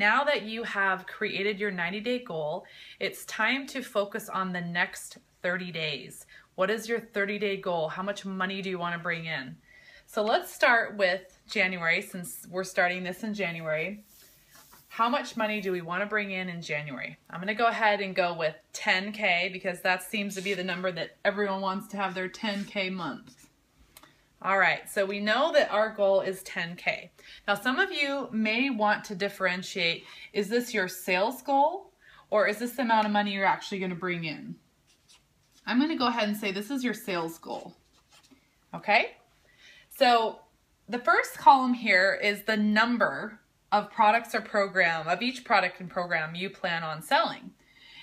now that you have created your 90-day goal, it's time to focus on the next 30 days. What is your 30-day goal? How much money do you want to bring in? So let's start with January, since we're starting this in January. How much money do we want to bring in January? I'm going to go ahead and go with 10K because that seems to be the number that everyone wants to have their 10K month. All right, so we know that our goal is 10K. Now, some of you may want to differentiate, is this your sales goal or is this the amount of money you're actually going to bring in? I'm going to go ahead and say this is your sales goal. Okay? So the first column here is the number of products or program, of each product and program you plan on selling.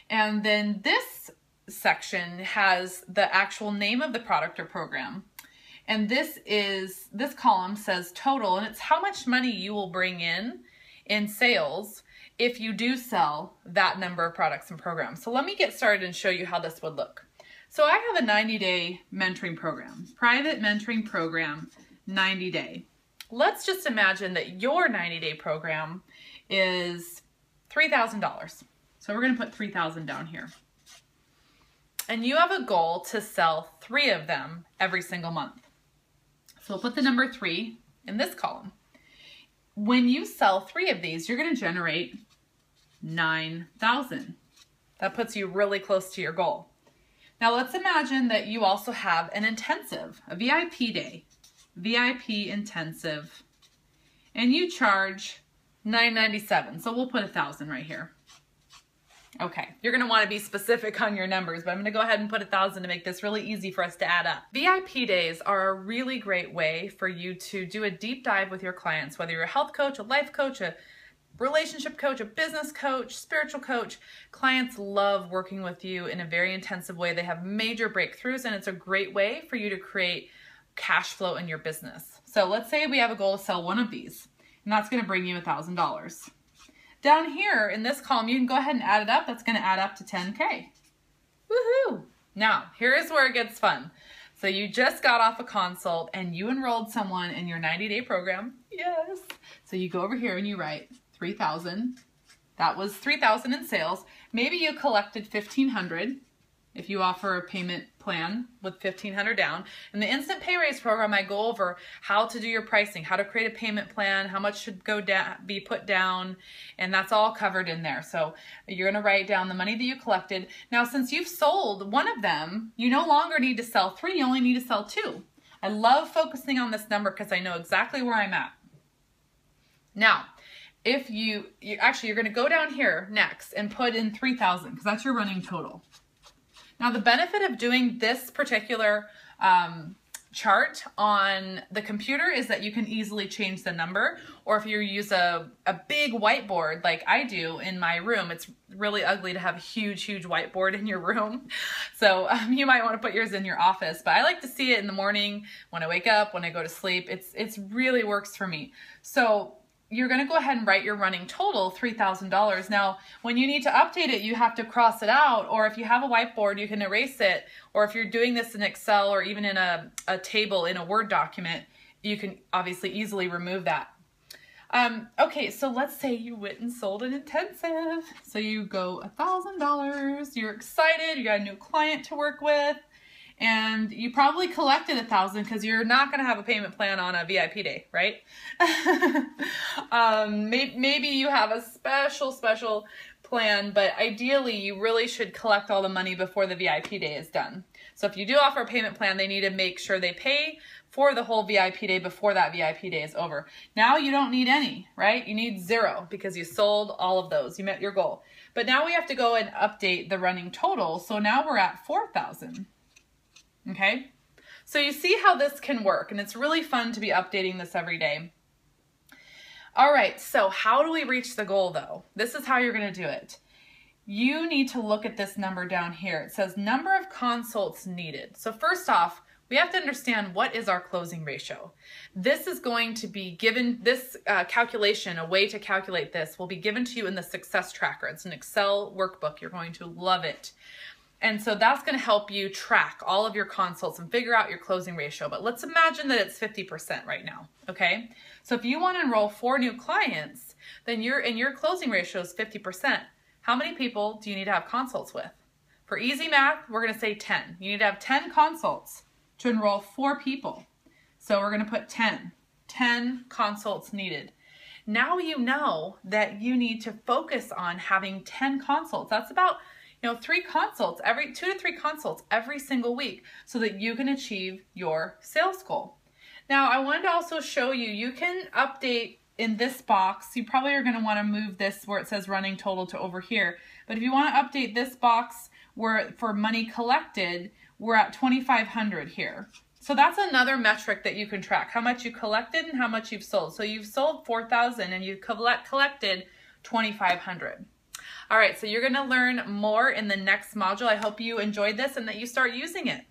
And then this section has the actual name of the product or program. And this column says total, and it's how much money you will bring in sales if you do sell that number of products and programs. So let me get started and show you how this would look. So I have a 90-day mentoring program, private mentoring program, 90-day. Let's just imagine that your 90-day program is $3,000. So we're going to put $3,000 down here. And you have a goal to sell 3 of them every single month. So we'll put the number 3 in this column. When you sell 3 of these, you're going to generate $9,000. That puts you really close to your goal. Now let's imagine that you also have an intensive, a VIP day, VIP intensive, and you charge $997. So we'll put 1,000 right here. Okay, you're going to want to be specific on your numbers, but I'm going to go ahead and put 1,000 to make this really easy for us to add up. VIP days are a really great way for you to do a deep dive with your clients, whether you're a health coach, a life coach, a relationship coach, a business coach, spiritual coach. Clients love working with you in a very intensive way. They have major breakthroughs, and it's a great way for you to create cash flow in your business. So let's say we have a goal to sell 1 of these, and that's going to bring you $1,000. Down here in this column, you can go ahead and add it up. That's going to add up to 10K. Woohoo! Now, here's where it gets fun. So you just got off a consult and you enrolled someone in your 90-day program. Yes. So you go over here and you write 3,000. That was 3,000 in sales. Maybe you collected 1,500 if you offer a payment plan with 1,500 down. In the Instant Pay Raise program, I go over how to do your pricing, how to create a payment plan, how much should go down, be put down, and that's all covered in there. So you're going to write down the money that you collected. Now, since you've sold 1 of them, you no longer need to sell 3, you only need to sell 2. I love focusing on this number because I know exactly where I'm at. Now, if you're going to go down here next and put in 3,000 because that's your running total. Now, the benefit of doing this particular chart on the computer is that you can easily change the number, or if you use a big whiteboard like I do in my room, it's really ugly to have a huge whiteboard in your room. So you might want to put yours in your office, but I like to see it in the morning when I wake up, when I go to sleep. It's really works for me. So you're going to go ahead and write your running total, $3,000. Now, when you need to update it, you have to cross it out, or if you have a whiteboard, you can erase it, or if you're doing this in Excel or even in a table in a Word document, you can obviously easily remove that. Okay, so let's say you went and sold an intensive. So you go $1,000, you're excited, you got a new client to work with, and you probably collected 1,000 because you're not going to have a payment plan on a VIP day, right? Maybe you have a special plan, but ideally you really should collect all the money before the VIP day is done. So if you do offer a payment plan, they need to make sure they pay for the whole VIP day before that VIP day is over. Now you don't need any, right? You need 0 because you sold all of those. You met your goal. But now we have to go and update the running total. So now we're at 4,000. Okay, so you see how this can work, and it's really fun to be updating this every day. All right, so how do we reach the goal though? This is how you're going to do it. You need to look at this number down here. It says number of consults needed. So first off, we have to understand what is our closing ratio. This is going to be given, this calculation, a way to calculate this will be given to you in the Success Tracker. It's an Excel workbook. You're going to love it. And so that's going to help you track all of your consults and figure out your closing ratio. But let's imagine that it's 50% right now, okay? So if you want to enroll 4 new clients, then your closing ratio is 50%. How many people do you need to have consults with? For easy math, we're going to say 10. You need to have 10 consults to enroll 4 people. So we're going to put 10. 10 consults needed. Now you know that you need to focus on having 10 consults. That's about 3 consults, 2 to 3 consults every single week so that you can achieve your sales goal. Now I wanted to also show you, you can update in this box. You probably are going to want to move this where it says running total to over here. But if you want to update this box where for money collected, we're at 2,500 here. So that's another metric that you can track, how much you collected and how much you've sold. So you've sold 4,000 and you've collected 2,500. All right, so you're going to learn more in the next module. I hope you enjoyed this and that you start using it.